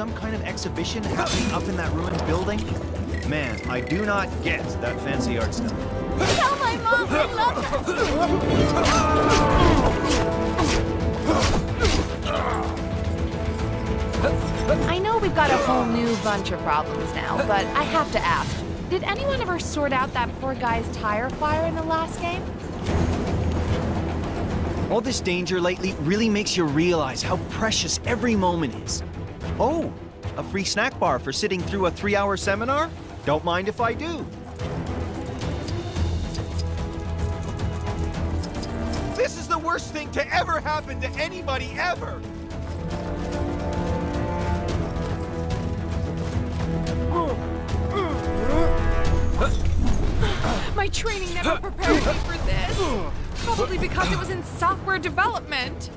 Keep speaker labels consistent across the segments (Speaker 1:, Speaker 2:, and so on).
Speaker 1: some kind of exhibition happening up in that ruined building? Man, I do not get that fancy art stuff.
Speaker 2: Tell my mom I love her! I know we've got a whole new bunch of problems now, but I have to ask. Did anyone ever sort out that poor guy's tire fire in the last game?
Speaker 1: All this danger lately really makes you realize how precious every moment is. Oh, a free snack bar for sitting through a 3-hour seminar? Don't mind if I do. This is the worst thing to ever happen to anybody ever!
Speaker 2: My training never prepared me for this. Probably because it was in software development.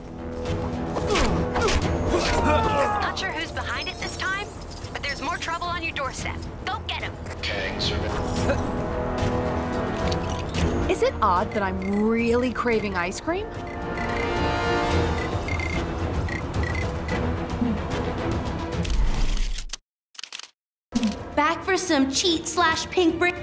Speaker 3: Not sure who's behind it this time, but there's more trouble on your doorstep. Go get him.
Speaker 4: Kang, survey.
Speaker 2: Is it odd that I'm really craving ice cream?
Speaker 3: Back for some cheat/pink brick.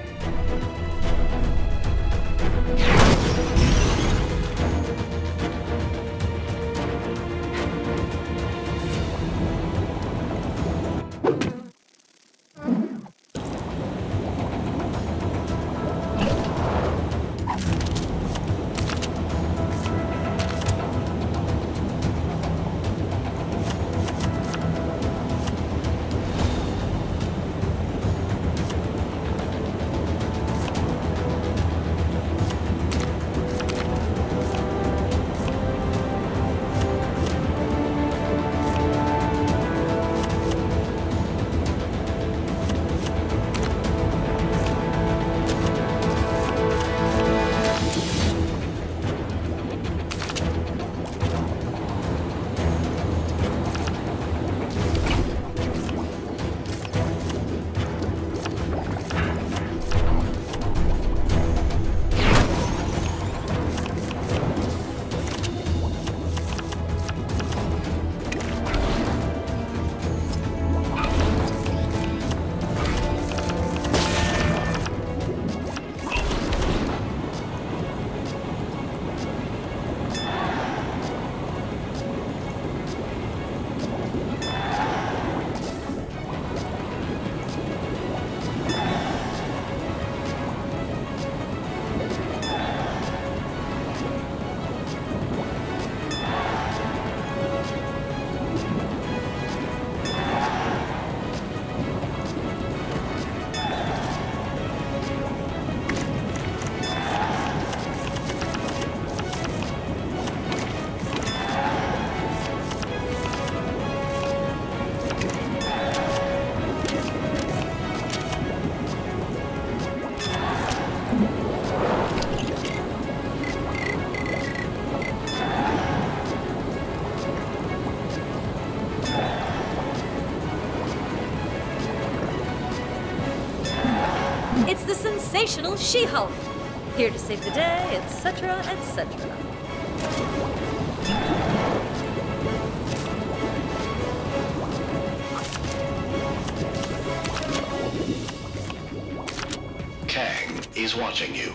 Speaker 5: It's the sensational She-Hulk, here to save the day, etc., etc.
Speaker 4: Kang is watching you.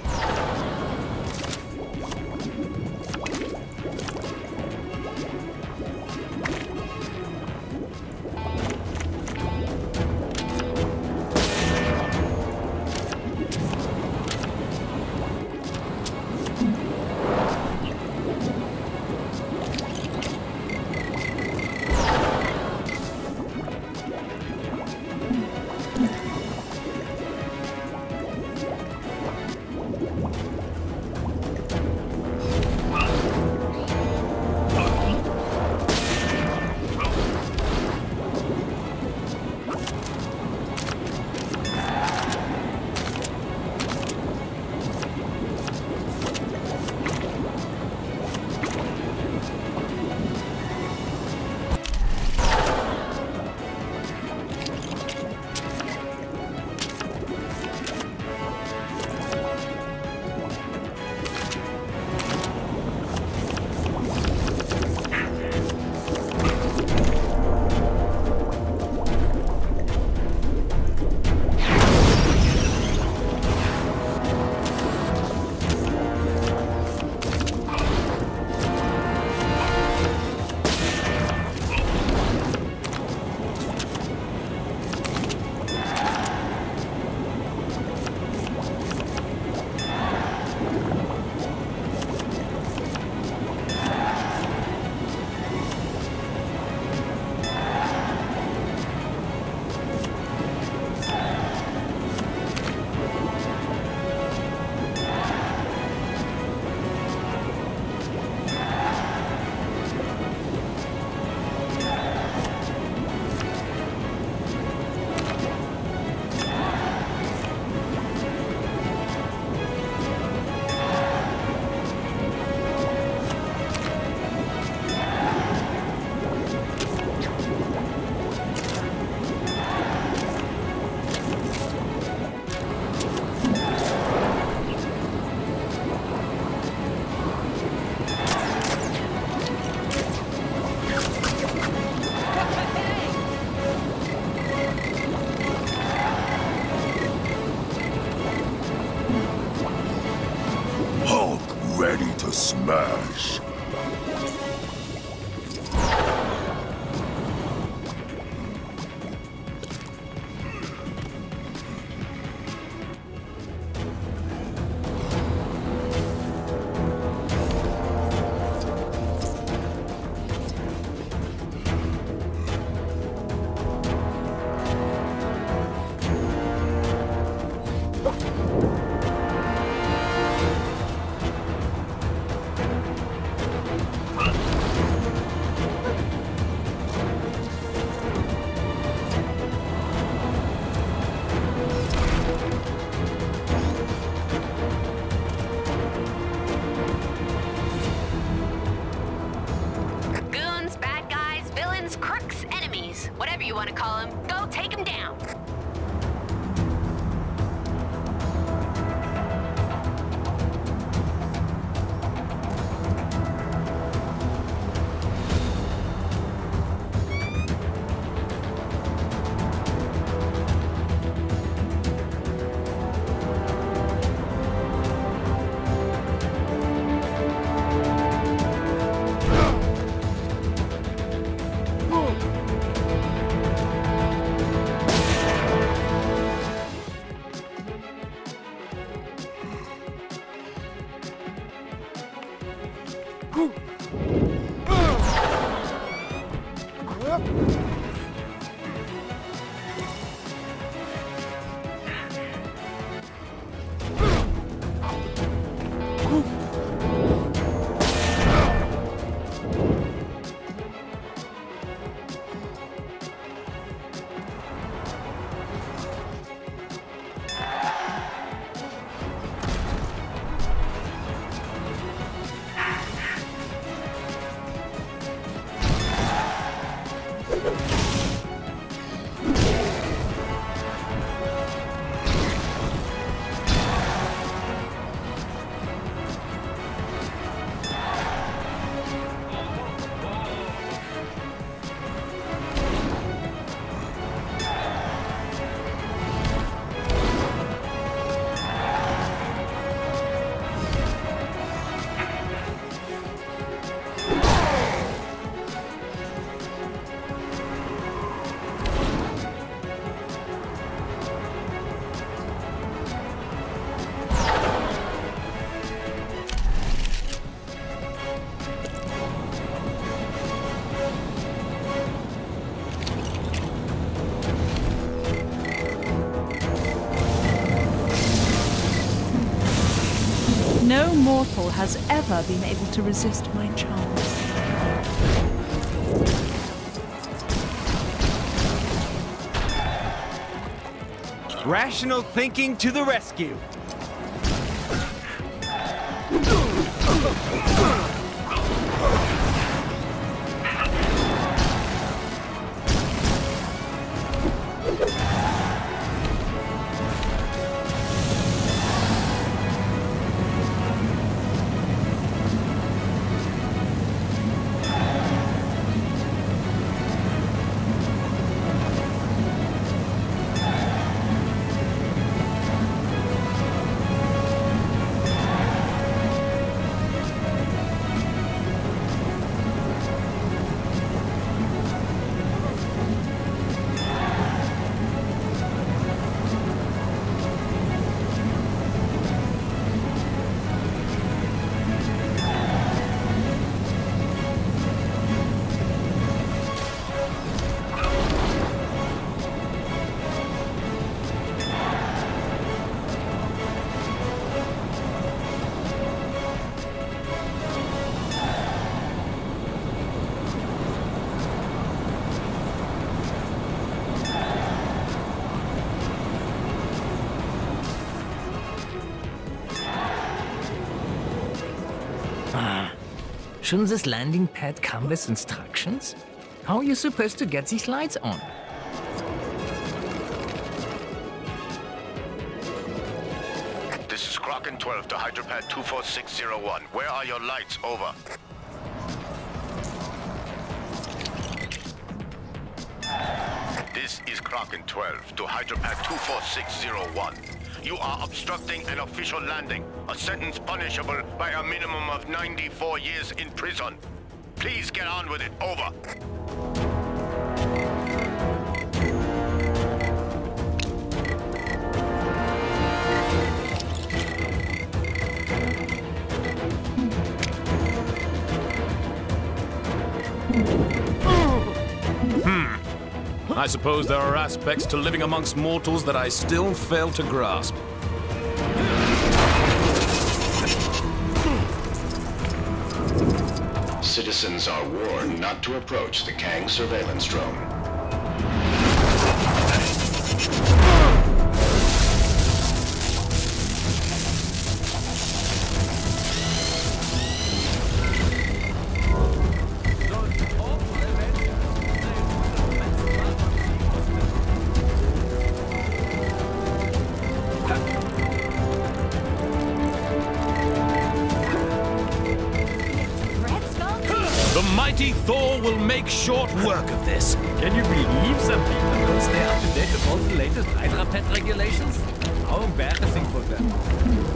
Speaker 6: Smash!
Speaker 3: Goons, bad guys, villains, crooks, enemies, whatever you want to call them, go take them down.
Speaker 7: No mortal has ever been able to resist my charms.
Speaker 1: Rational thinking to the rescue.
Speaker 8: Shouldn't this landing pad come with instructions? How are you supposed to get these lights on?
Speaker 4: This is Kraken 12 to Hydropad 24601. Where are your lights? Over. This is Kraken Kraken 12 to Hydropad 24601. You are obstructing an official landing, a sentence punishable by a minimum of 94 years in prison. Please get on with it. Over.
Speaker 6: I suppose there are aspects to living amongst mortals that I still fail to grasp.
Speaker 9: Citizens are warned not to approach the Kang surveillance drone.
Speaker 6: Thor will make short work of this.
Speaker 10: Can you believe some people don't stay up to date with all the latest Hydra pet regulations? How embarrassing for them.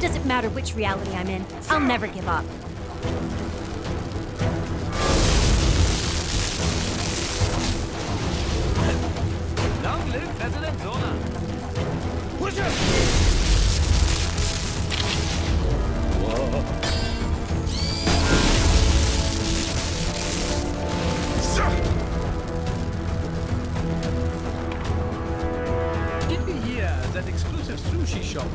Speaker 5: Does it matter which reality I'm in? I'll never give up.
Speaker 10: Long live President Zona! Push it! Whoa. Did we hear that exclusive sushi shop?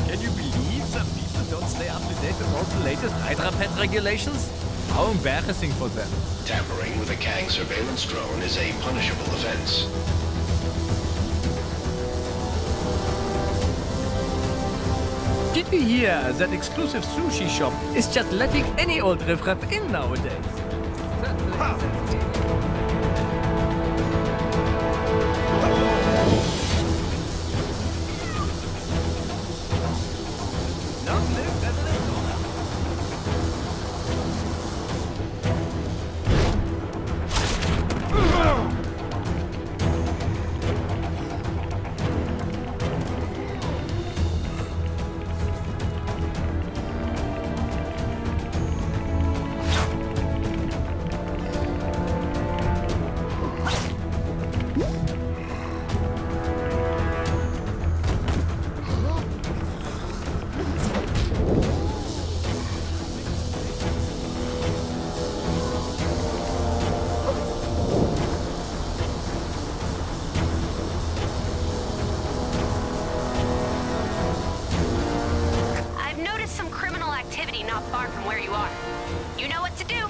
Speaker 10: Can you believe some people don't stay up to date with all the latest Hydra pet regulations? How embarrassing for them.
Speaker 9: Tampering with a Kang surveillance drone is a punishable offense.
Speaker 10: Did we hear that exclusive sushi shop is just letting any old riffraff in nowadays? Long live President Zona!
Speaker 3: I've noticed some criminal activity not far from where you are. You know what to do.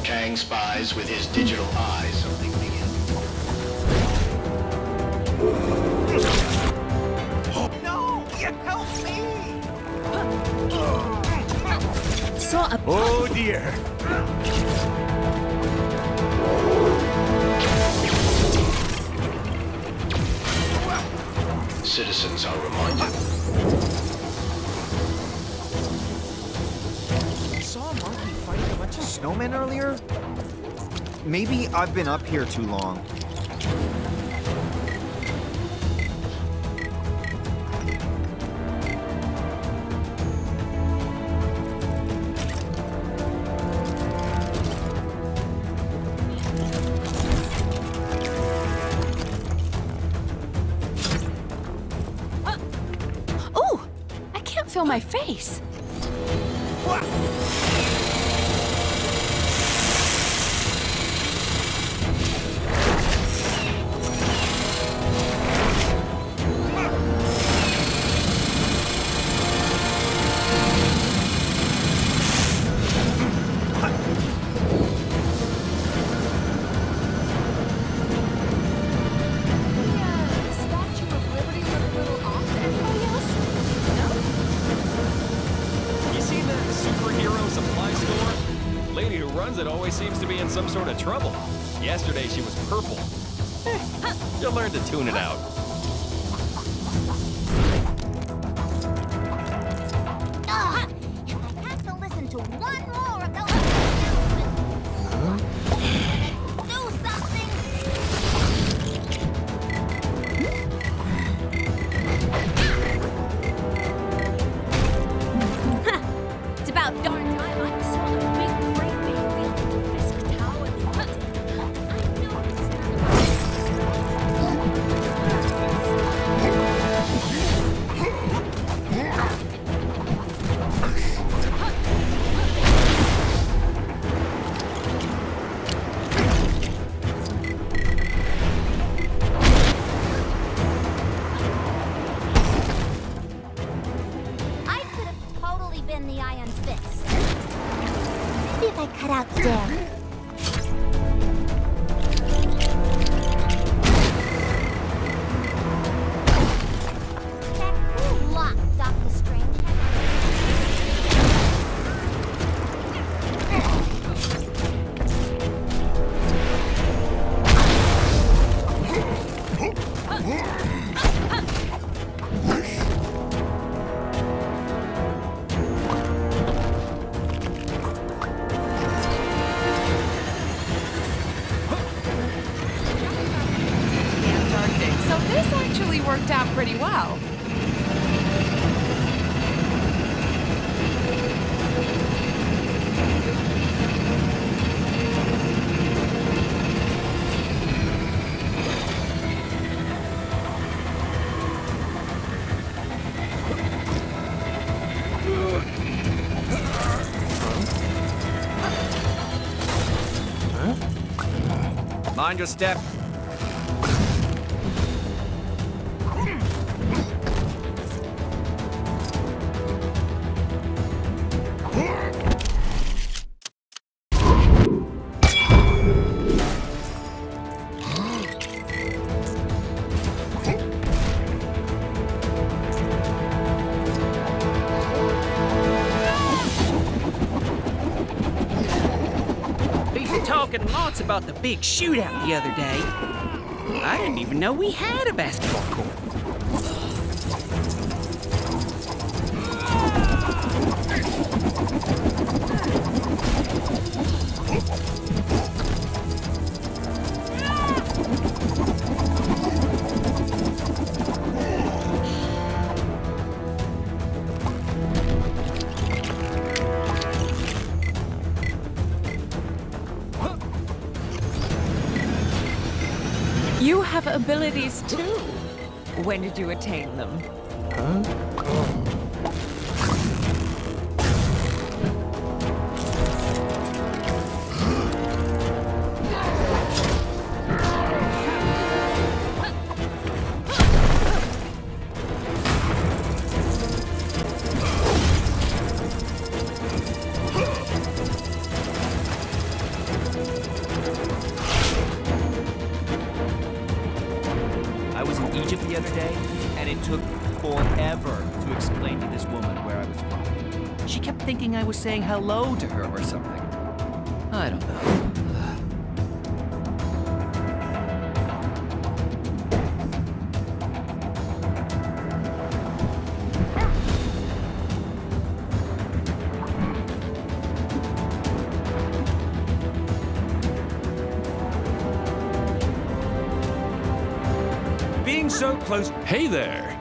Speaker 9: Kang spies with his digital eye something begins.
Speaker 1: No! Help me!
Speaker 5: Saw a
Speaker 10: Oh dear!
Speaker 9: Citizens are reminded.
Speaker 1: snowmen earlier? Maybe I've been up here too long.
Speaker 2: Oh! I can't feel my face.
Speaker 10: It always seems to be in some sort of trouble. Yesterday she was purple. You'll learn to tune it out.
Speaker 11: If I have to listen to one more of those announcements, do something. It's about darn time I saw a big crate being built in Fisk Tower. I know this is I could have totally been the Iron Fist. Maybe if I cut out the dam. That cool lock, Dr. Strange.
Speaker 2: So this actually worked out pretty well.
Speaker 10: Mind your step.
Speaker 12: People talking lots about the big shootout the other day. I didn't even know we had a basketball court.
Speaker 7: You have abilities too. When did you attain them?
Speaker 1: I was in Egypt the other day, and it took forever to explain to this woman where I was from. She kept thinking I was saying hello to her or something. I don't know.
Speaker 10: so close.
Speaker 13: Hey there!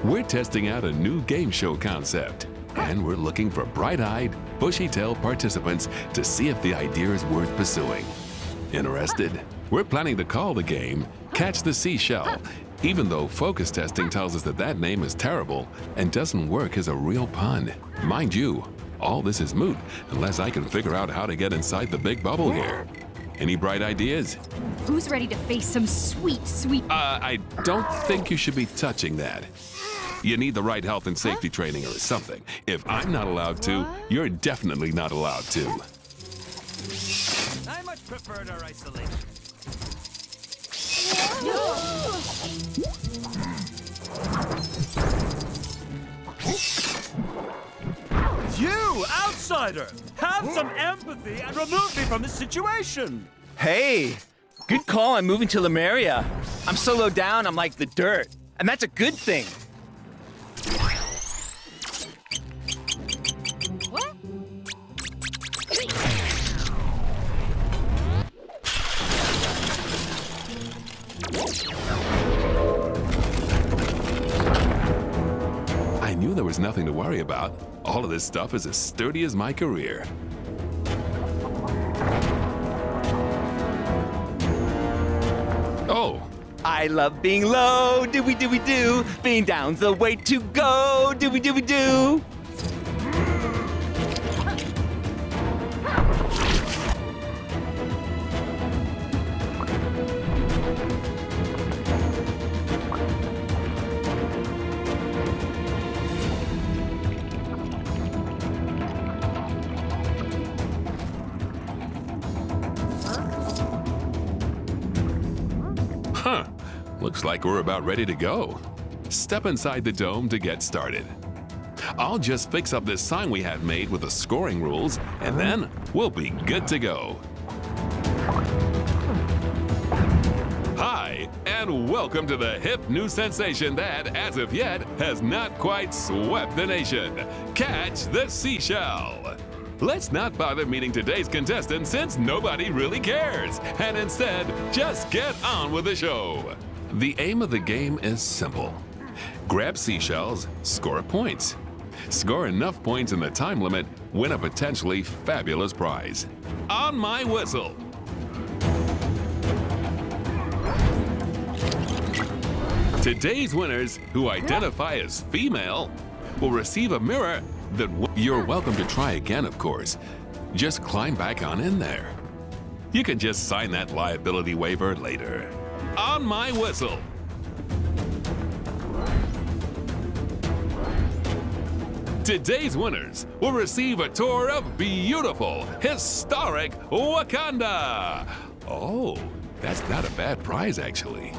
Speaker 13: We're testing out a new game show concept. And we're looking for bright-eyed, bushy-tailed participants to see if the idea is worth pursuing. Interested? We're planning to call the game Catch the Seashell, even though focus testing tells us that that name is terrible and doesn't work as a real pun. Mind you, all this is moot unless I can figure out how to get inside the big bubble here. Any bright ideas?
Speaker 14: Who's ready to face some sweet, sweet...
Speaker 13: I don't think you should be touching that. You need the right health and safety training or something. If I'm not allowed to, you're definitely not allowed to.
Speaker 10: I much preferred our isolation. You, outsider! Have some empathy and remove me from this situation!
Speaker 1: Hey, good call on moving to Lemuria. I'm so low down, I'm like the dirt. And that's a good thing.
Speaker 14: What?
Speaker 13: I knew there was nothing to worry about. All of this stuff is as sturdy as my career. Oh.
Speaker 1: I love being low, do-we-do-we-do. Being down's the way to go, do-we-do-we-do.
Speaker 13: Huh. Looks like we're about ready to go. Step inside the dome to get started. I'll just fix up this sign we have made with the scoring rules, and then we'll be good to go. Hi, and welcome to the hip new sensation that, as of yet, has not quite swept the nation. Catch the Seashell. Let's not bother meeting today's contestant since nobody really cares, and instead, just get on with the show. The aim of the game is simple. Grab seashells, score points. Score enough points in the time limit, win a potentially fabulous prize. On my whistle. Today's winners, who identify as female, will receive a mirror that you're welcome to try again, of course. Just climb back on in there. You can just sign that liability waiver later. On my whistle. Today's winners will receive a tour of beautiful, historic Wakanda. Oh, that's not a bad prize, actually.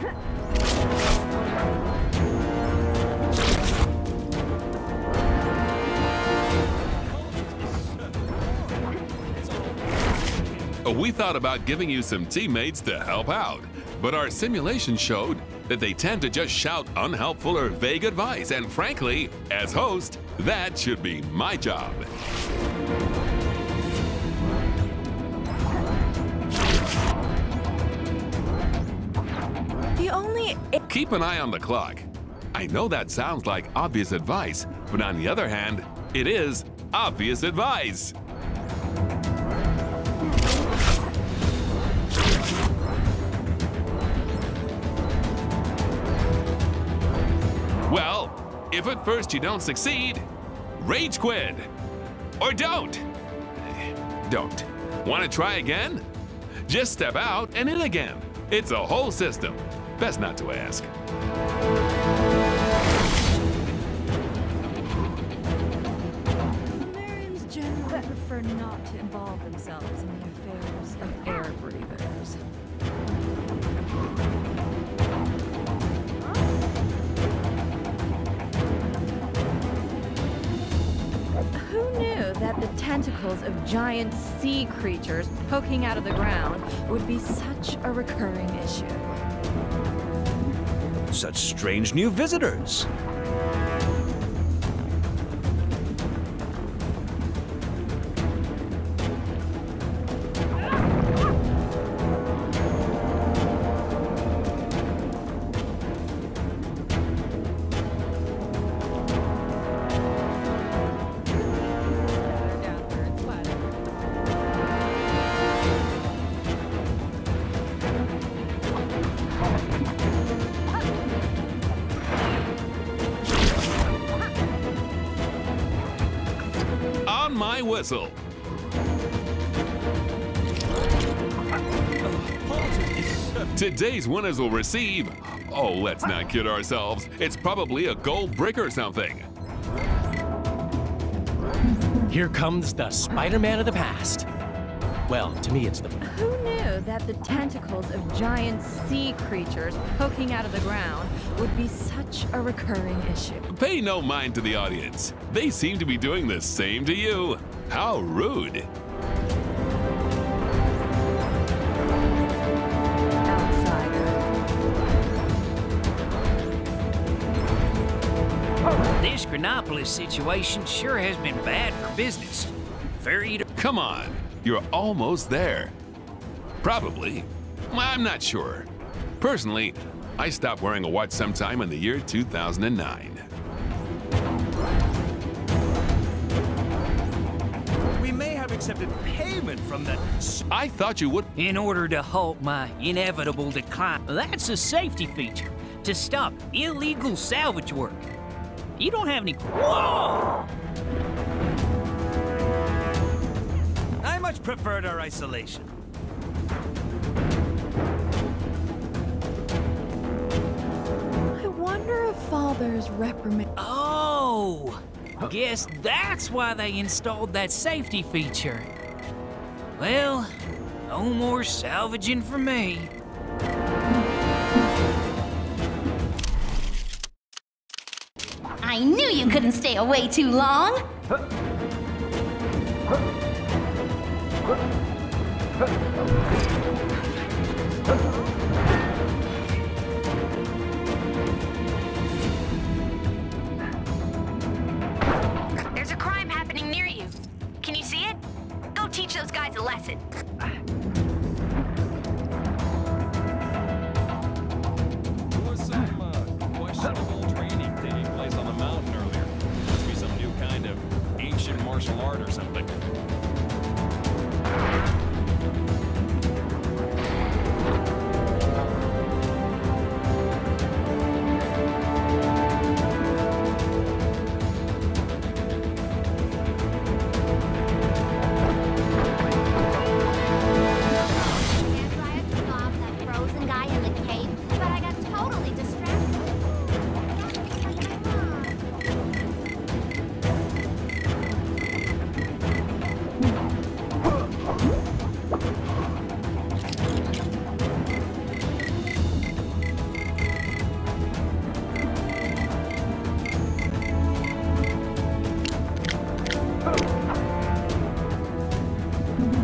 Speaker 13: We thought about giving you some teammates to help out, but our simulation showed that they tend to just shout unhelpful or vague advice, and frankly, as host, that should be my job. Keep an eye on the clock. I know that sounds like obvious advice, but on the other hand, it is obvious advice. Well, if at first you don't succeed, rage quit. Or don't. Don't. Want to try again? Just step out and in again. It's a whole system. Best not to ask.
Speaker 5: Marians generally prefer not to involve themselves in the affairs of air breathers.
Speaker 2: Who knew that the tentacles of giant sea creatures poking out of the ground would be such a recurring issue?
Speaker 10: Such strange new visitors.
Speaker 13: whistle. Today's winners will receive, oh, let's not kid ourselves, it's probably a gold brick or something.
Speaker 15: Here comes the Spider-Man of the past. Well, to me, it's the...
Speaker 16: Who knew that the tentacles of giant sea creatures poking out of the ground would be such a recurring issue?
Speaker 13: Pay no mind to the audience. They seem to be doing the same to you. How rude.
Speaker 8: This Chronopolis situation sure has been bad for business.
Speaker 13: Come on, you're almost there. Probably. I'm not sure. Personally, I stopped wearing a watch sometime in the year 2009.
Speaker 8: We may have accepted payment from the...
Speaker 13: I thought you would...
Speaker 8: In order to halt my inevitable decline. That's a safety feature to stop illegal salvage work. You don't have any... Whoa! I much preferred our isolation.
Speaker 16: I wonder if Father's reprimand...
Speaker 8: Oh! Guess that's why they installed that safety feature. Well, no more salvaging for me.
Speaker 11: I knew you couldn't stay away too long.
Speaker 3: There's a crime happening near you. Can you see it? Go teach those guys a lesson.
Speaker 10: There was some questionable training taking place on the mountain earlier. Must be some new kind of ancient martial art or something.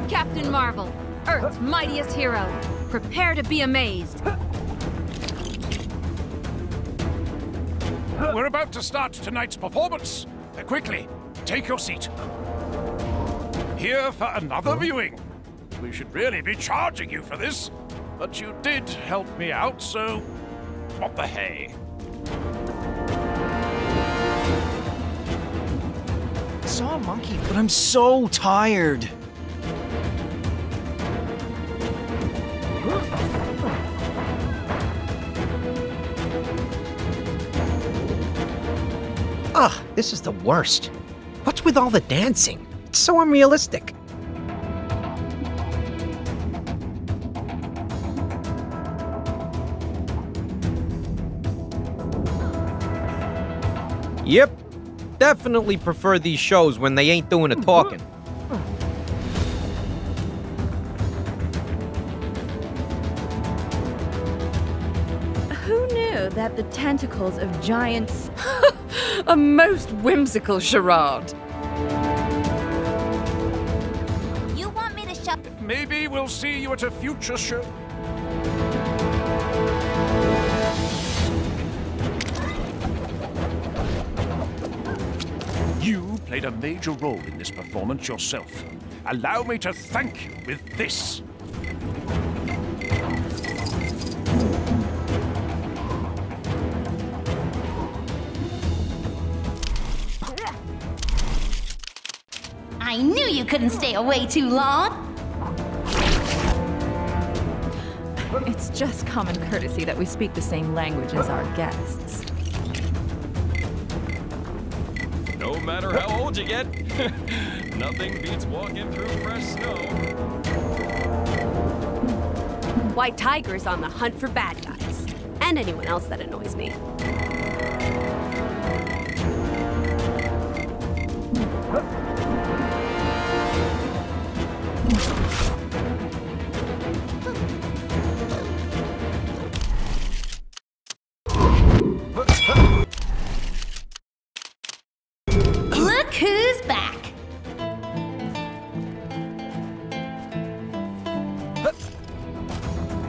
Speaker 14: Captain Marvel, Earth's mightiest hero. Prepare to be amazed.
Speaker 17: We're about to start tonight's performance. Quickly, take your seat. Here for another viewing. We should really be charging you for this, but you did help me out, so what the hey?
Speaker 18: I saw a monkey, but I'm so tired. Ugh, this is the worst. What's with all the dancing? It's so unrealistic.
Speaker 19: Yep. Definitely prefer these shows when they ain't doing the talking.
Speaker 16: Who knew that the tentacles of giants... A most whimsical charade.
Speaker 11: You want me to shut...
Speaker 17: Maybe we'll see you at a future show. You played a major role in this performance yourself. Allow me to thank you with this.
Speaker 11: I knew you couldn't stay away too long.
Speaker 2: It's just common courtesy that we speak the same language as our guests.
Speaker 10: No matter how old you get, Nothing beats walking through fresh snow.
Speaker 3: White Tiger's on the hunt for bad guys. And anyone else that annoys me.
Speaker 11: Look who's back.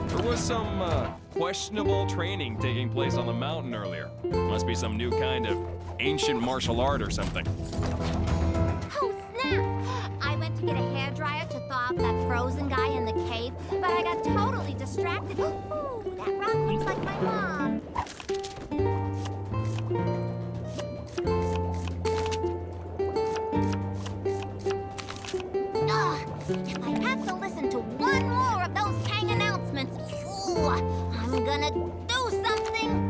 Speaker 10: There was some questionable training taking place on the mountain earlier. Must be some new kind of ancient martial art or something.
Speaker 11: Oh, snap! I went to get a hairdryer to thaw out that frozen guy in the cave, but I got totally distracted. Ooh, that rock looks like my mom. Ugh, if I have to listen to one more of those Kang announcements, ooh, I'm gonna do something.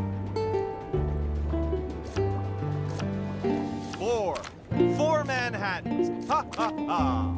Speaker 20: Four Manhattans. Ha ha ha.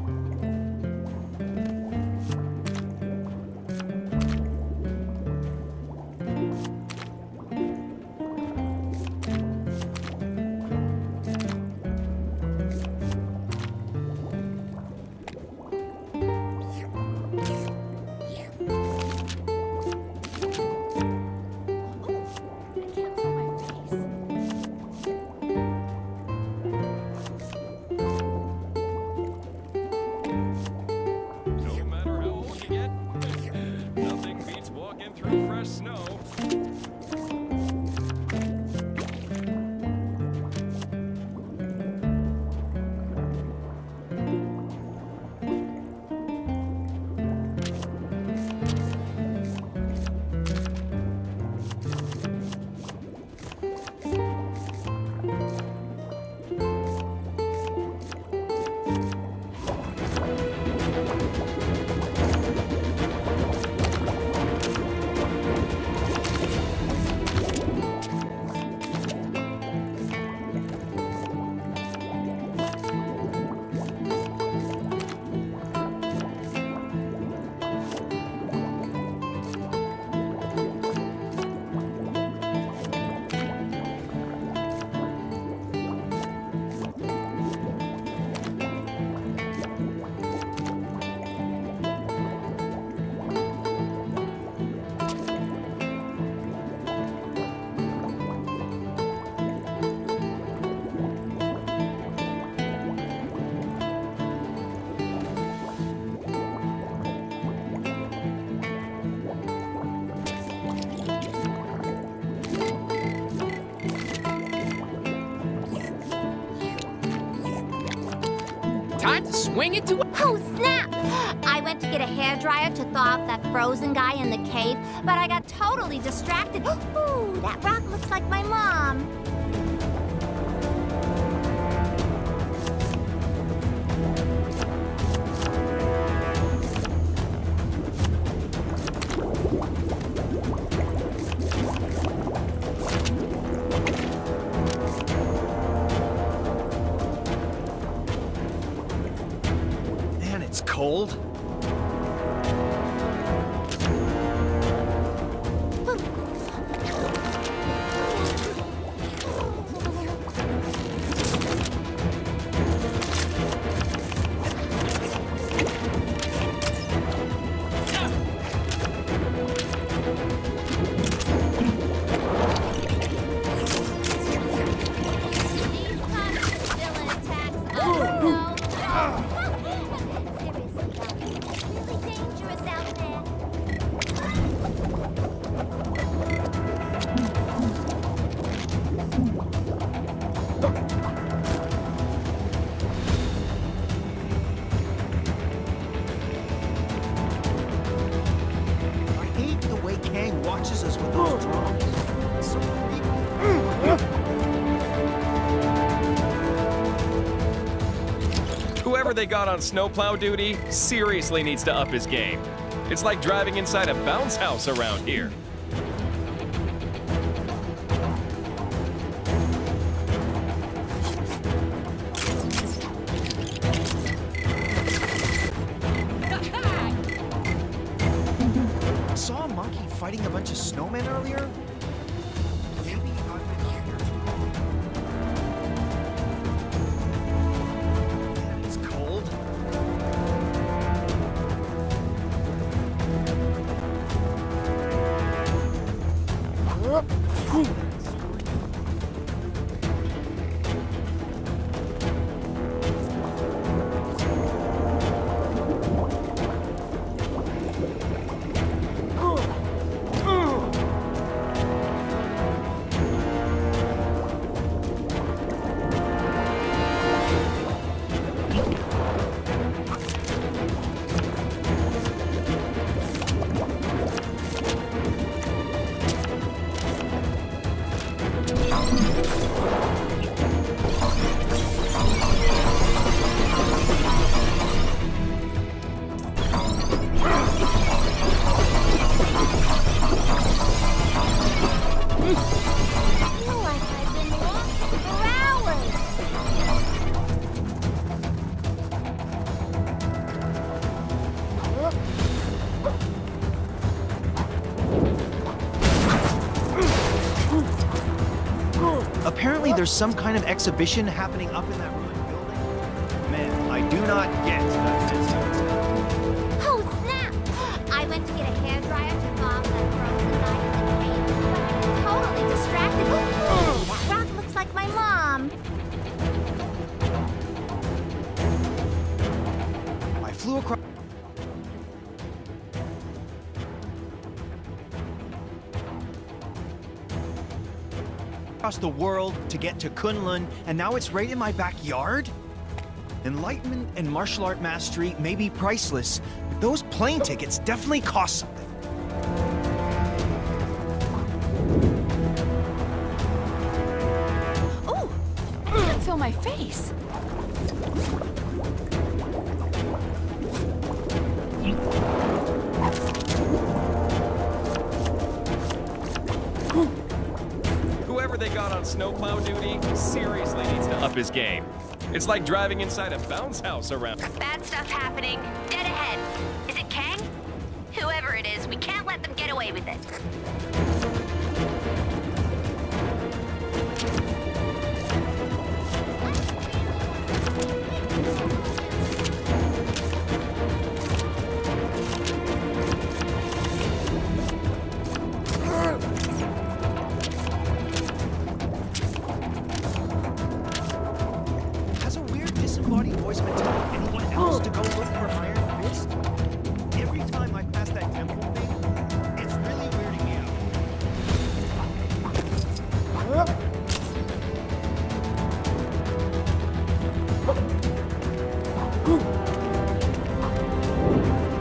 Speaker 10: Through fresh snow.
Speaker 18: Time to swing it to a...
Speaker 11: Oh, snap! I went to get a hairdryer to thaw out that frozen guy in the cave, but I got totally distracted. Ooh, that rock looks like my mom.
Speaker 20: It's cold. Watches us with those drums. It's so creepy.
Speaker 10: Whoever they got on snowplow duty seriously needs to up his game. It's like driving inside a bounce house around here.
Speaker 20: bunch of snowmen earlier? Maybe I've been here too long. Man, it's cold. Apparently there's some kind of exhibition happening up in that ruined building. Man, I do not get that fence.
Speaker 11: Oh, snap! I went to get a hairdryer to thaw out that frozen guy in the cave, but I got totally distracted. Oh, that rock looks like my mom.
Speaker 20: I flew across the world to get to Kunlun, and now it's right in my backyard? Enlightenment and martial art mastery may be priceless, but those plane tickets definitely cost something.
Speaker 2: Ooh! I can't feel my face.
Speaker 10: Whoever they got on snowplow duty seriously needs to up his game. It's like driving inside a bounce house around.
Speaker 3: Bad stuff happening. Dead ahead. Is it Kang? Whoever it is, we can't let them get away with it.
Speaker 20: Has a weird disembodied voice been telling anyone else to go look for Iron Fist? Every time I pass that temple thing, it's really weirding me out.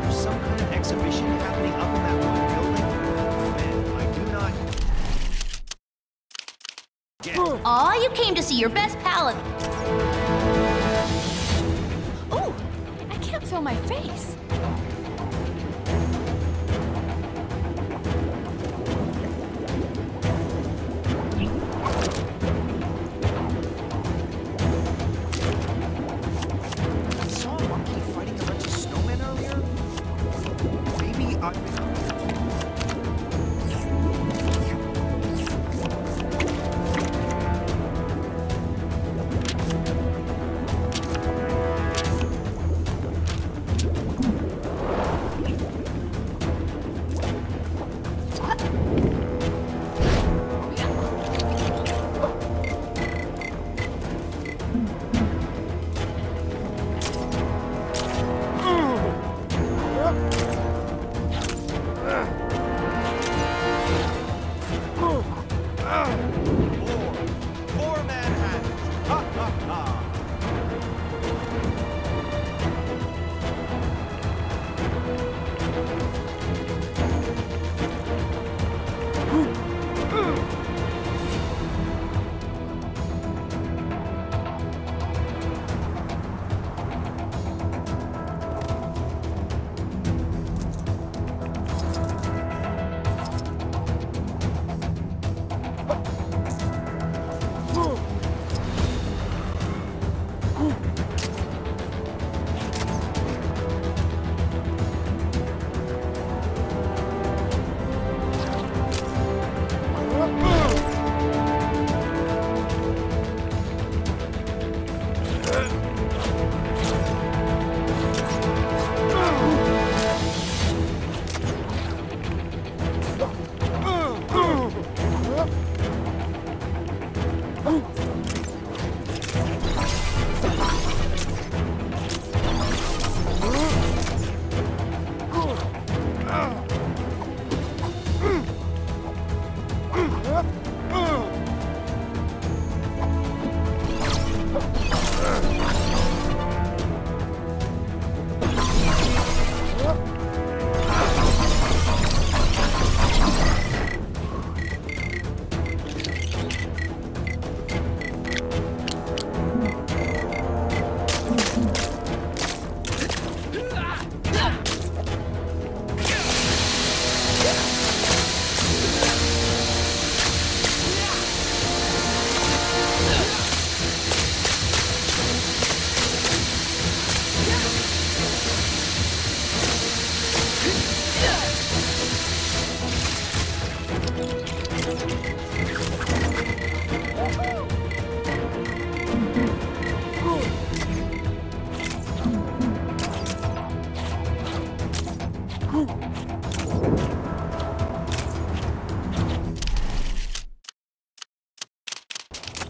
Speaker 20: There's some kind of exhibition happening up in that ruined building. Man, I do not get it.
Speaker 11: Aw, you came to see your best palette.
Speaker 2: Ooh! I can't feel my face.
Speaker 20: I saw a monkey fighting a bunch of snowmen earlier. Maybe I've been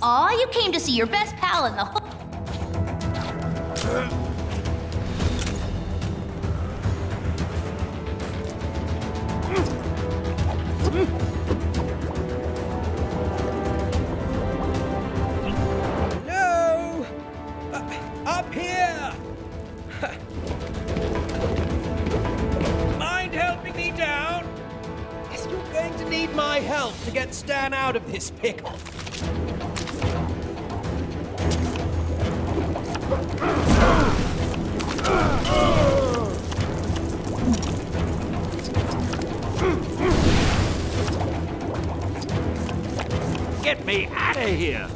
Speaker 11: Aw, you came to see your best pal in the whole...
Speaker 19: No! Up here! Mind helping me down? Yes, you're going to need my help to get Stan out of this pickle.
Speaker 17: Get me out of here!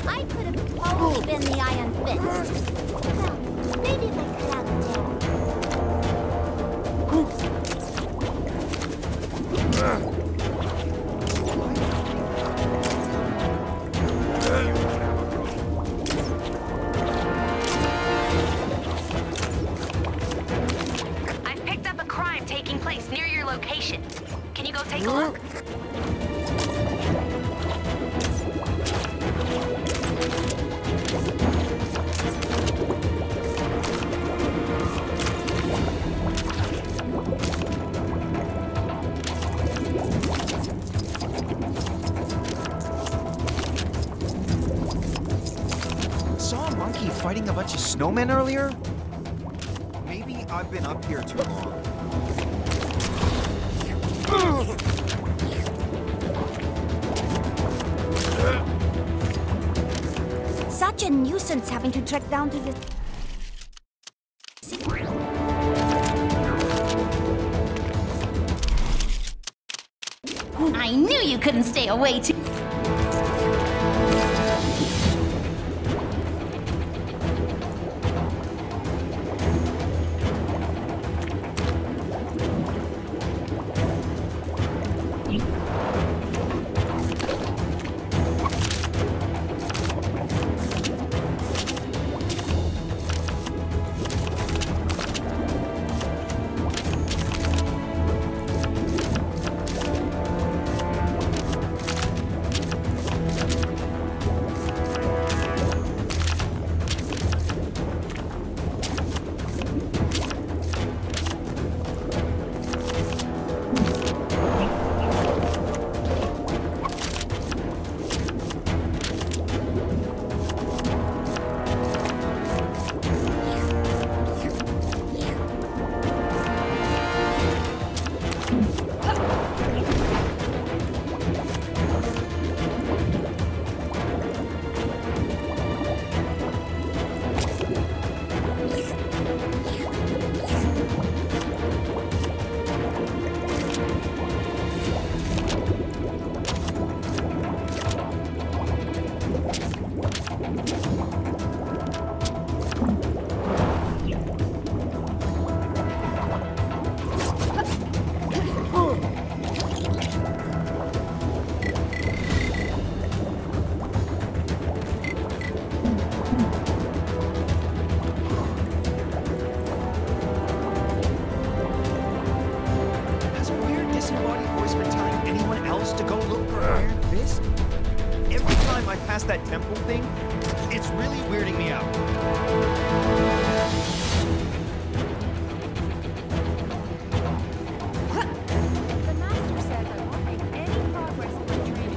Speaker 11: I could have totally been the Iron Fist. Well, maybe if I cut out the
Speaker 3: I've picked up a crime taking place near your location. Can you go take a look?
Speaker 20: Saw a monkey fighting a bunch of snowmen earlier? Maybe I've been up here too long.
Speaker 11: Such a nuisance having to trek down to the... I knew you couldn't stay away too...
Speaker 20: Has a weird disembodied voice been telling anyone else to go look for Iron Fist? Every time I pass that temple thing, it's really weirding me out.
Speaker 2: The master says I won't make any progress in my training.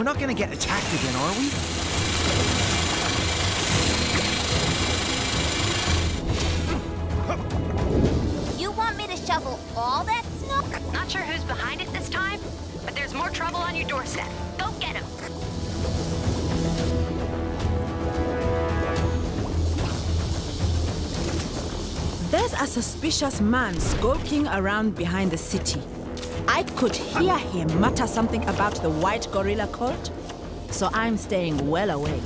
Speaker 20: not gonna get attacked again, are we?
Speaker 11: You want me to shovel all that snow?
Speaker 3: Not sure who's behind it this time, but there's more trouble on your doorstep. Go get him.
Speaker 21: There's a suspicious man skulking around behind the city. I could hear him mutter something about the White Gorilla cult, so I'm staying well away.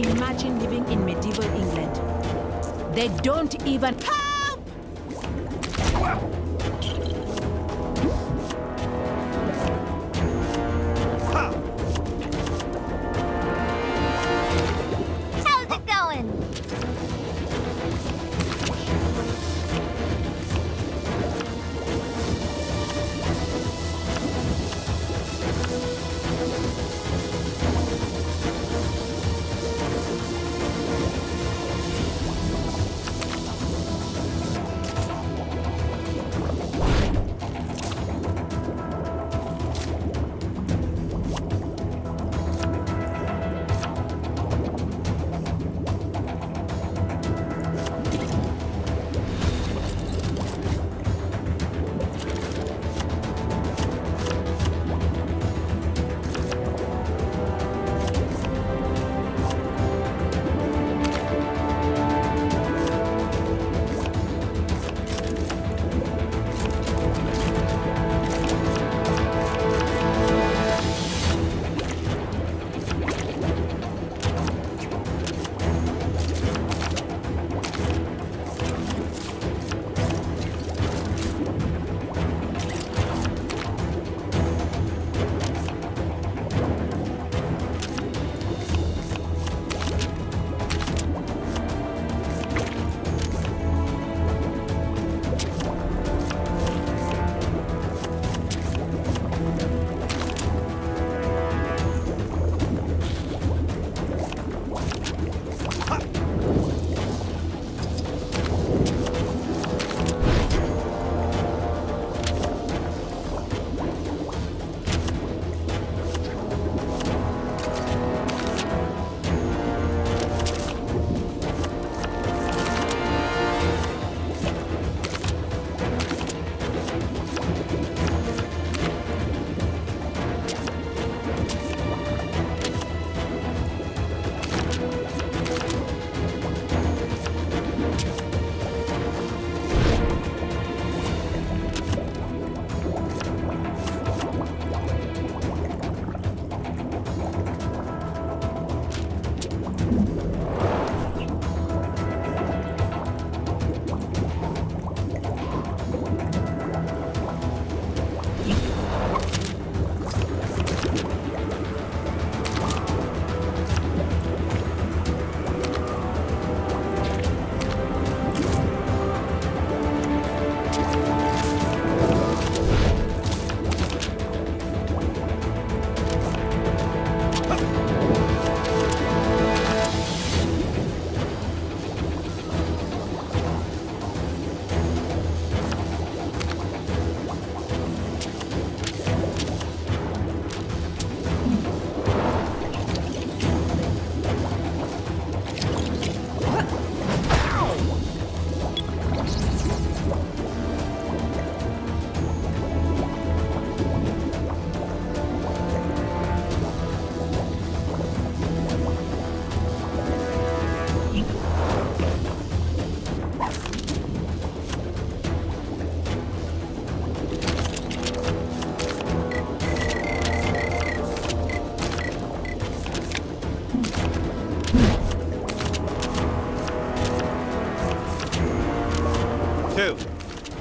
Speaker 21: Imagine living in medieval England. They don't even help!
Speaker 11: How's it going?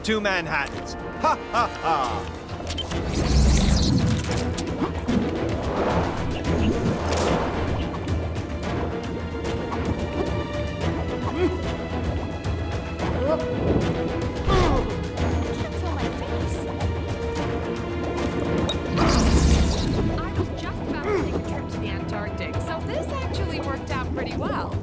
Speaker 20: 2 Manhattans. Ha ha ha!
Speaker 2: So this actually worked out pretty well.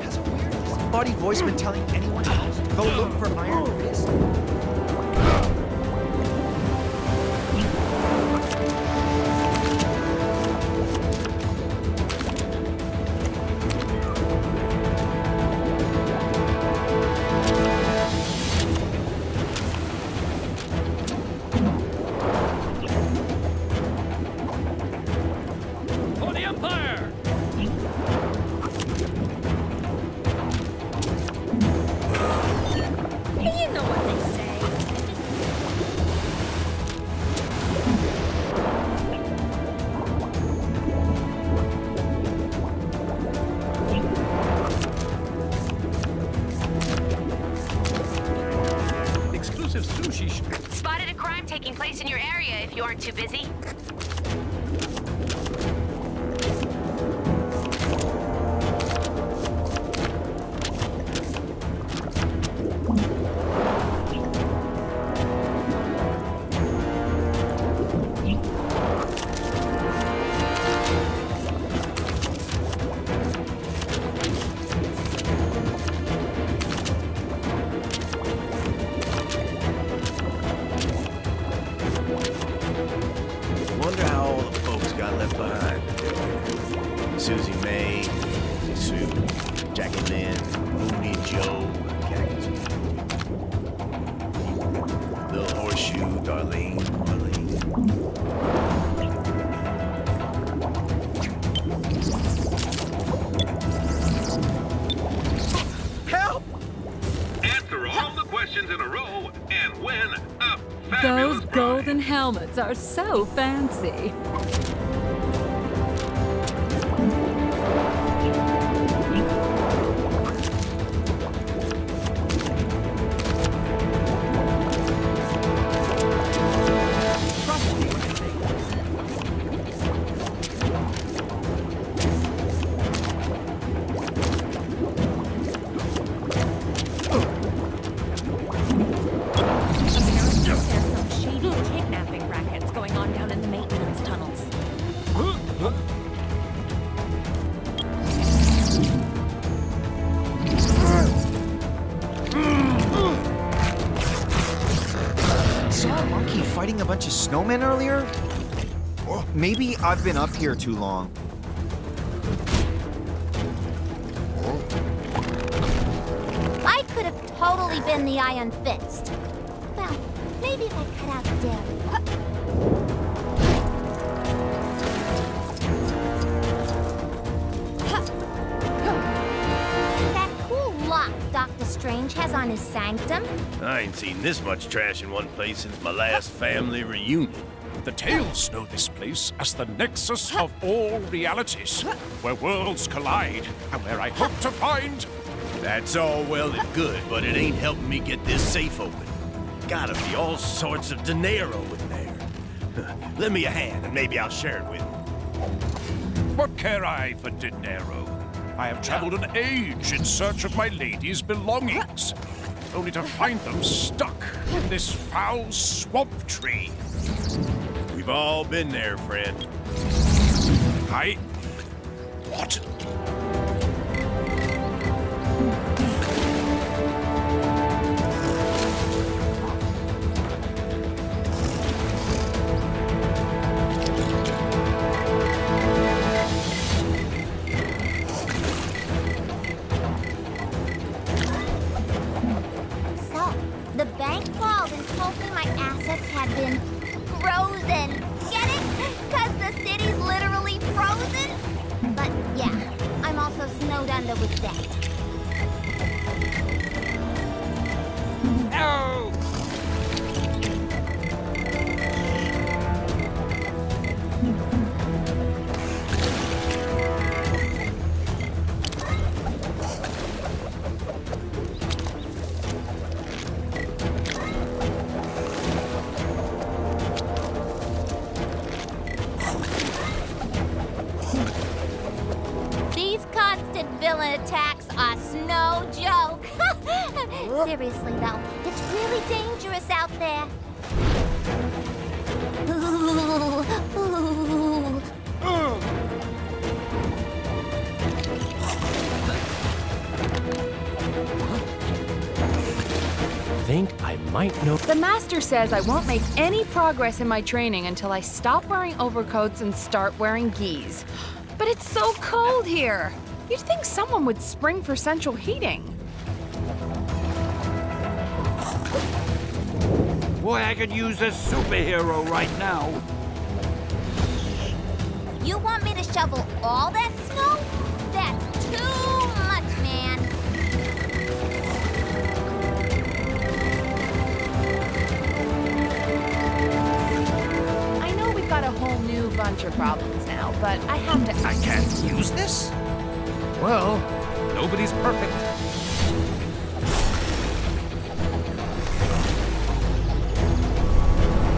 Speaker 20: Has a weird disembodied voice been telling anyone else to go look for Iron Fist?
Speaker 10: For the Empire!
Speaker 5: You know what they say.
Speaker 10: Exclusive sushi.
Speaker 3: Spotted a crime taking place in your area if you aren't too busy.
Speaker 4: Wonder how all the folks got left behind. Susie May, Susie Sue, Jackie Lynn, Mooney Joe, Cactus. Little Horseshoe, Darlene, Marlene.
Speaker 20: Help!
Speaker 13: Answer all the questions in a row and win a
Speaker 7: Those golden helmets are so fancy.
Speaker 2: Shady kidnapping rackets going on down in the maintenance tunnels.
Speaker 20: Saw a monkey fighting a bunch of snowmen earlier? Or maybe I've been up here too long.
Speaker 11: I could have totally been the Iron Fist. Well, maybe if I cut out the dairy. That cool lock Dr. Strange has on his sanctum.
Speaker 4: I ain't seen this much trash in one place since my last family reunion.
Speaker 17: The Tales know this place as the nexus of all realities, where worlds collide, and where I hope to find...
Speaker 4: That's all well and good, but it ain't helping me get this safe open. Gotta be all sorts of dinero in there. Lend me a hand, and maybe I'll share it with you.
Speaker 17: What care I for dinero? I have traveled an age in search of my lady's belongings, only to find them stuck in this foul swamp tree.
Speaker 4: We've all been there, friend.
Speaker 17: What?
Speaker 11: So, the bank called and told me my assets had been frozen. Get it? Because the city's literally frozen? But yeah, I'm also snowed under with debt.
Speaker 17: Oh!
Speaker 11: villain attacks are no joke. Seriously though, it's really dangerous out there.
Speaker 15: Think I might know.
Speaker 2: The master says I won't make any progress in my training until I stop wearing overcoats and start wearing gis. But it's so cold here. You'd think someone would spring for central heating.
Speaker 6: Boy, I could use a superhero right now.
Speaker 11: You want me to shovel all that snow? That's too much, man.
Speaker 2: I know we've got a whole new bunch of problems now, but I have to...
Speaker 19: I can't use this? Well, nobody's perfect.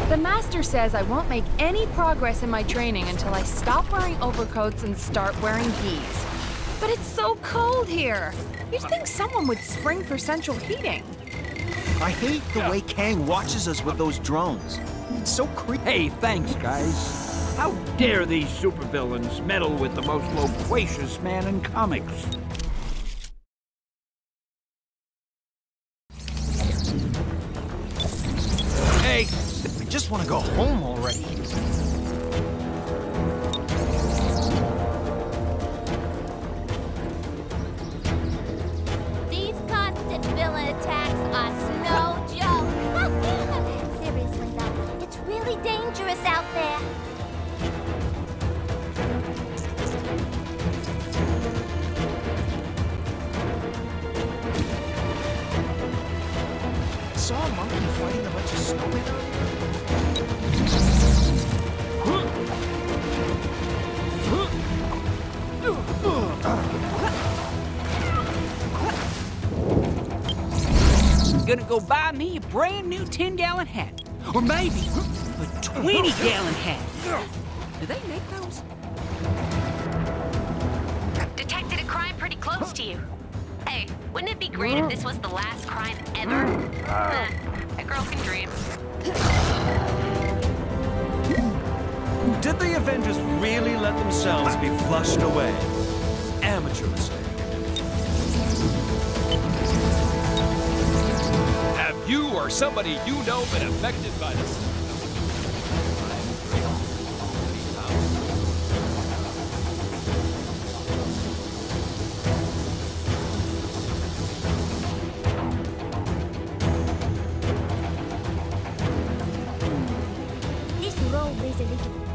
Speaker 2: The master says I won't make any progress in my training until I stop wearing overcoats and start wearing gis. But it's so cold here. You'd think someone would spring for central heating.
Speaker 20: I hate the way Kang watches us with those drones. It's so creepy.
Speaker 6: Hey, thanks, guys. How dare these supervillains meddle with the most loquacious man in comics?
Speaker 20: Hey, I just want to go home already.
Speaker 11: These constant villain attacks are no joke. Seriously though, it's really dangerous out there.
Speaker 20: Saw a monkey fighting a bunch of snowmen earlier.
Speaker 12: Gonna go buy me a brand new 10-gallon hat. Or maybe a 20-gallon hat. Do they make those?
Speaker 3: Detected a crime pretty close to you. Hey, wouldn't it be great if this was the last crime ever? A girl can dream.
Speaker 20: Did the Avengers really let themselves be flushed away? Amateur mistake.
Speaker 10: Have you or somebody you know been affected by this?
Speaker 11: This robe is a little